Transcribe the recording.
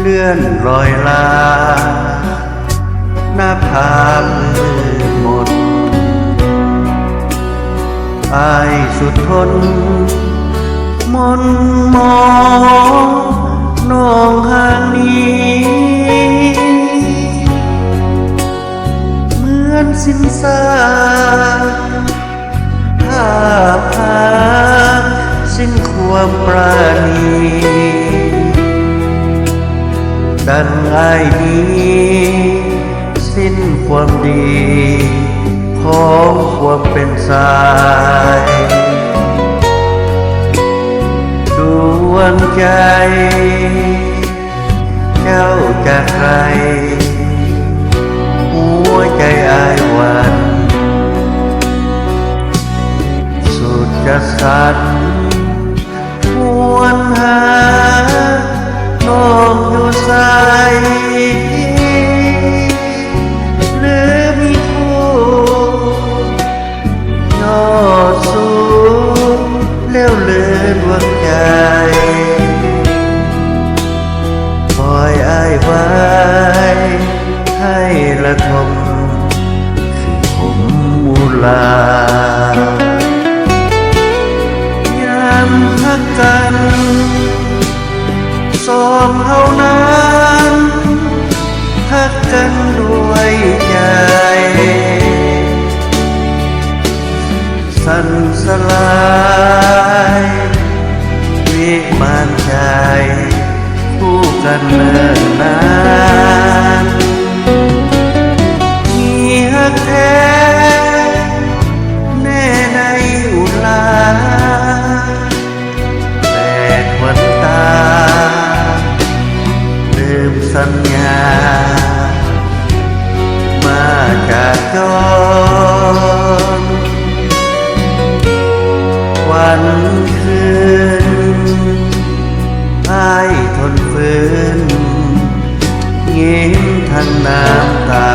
เลื่อนลอยลาหน้าผามืดมนอายสุดทนมนมองน้องห่างนี้เหมือนสิ้นซากภาพหาสิ้นความปราณีดังไอ้นี้สิ้นความดีของความเป็นสายดวงใจเจ้าจากใครหัวใจอายหวันสุดจะสั่นหวนหาน้องอยู่ใสหรือมีผู้ยอดสูงเลี้ยวเลือนดวงใจคอยอ้ายไว้ให้ละทมคือผมมูลายามพักกันสองเท่านั้นพักกันด้วยใจสั่นสลายวิมานใจคู่กันเนิ่นนานมีฮักแท้แน่ในอุลาแต่ควันตาลืมสัญญามาจากจรวันคืนอ้ายทนฝืนยิ้มทั้งน้ำตา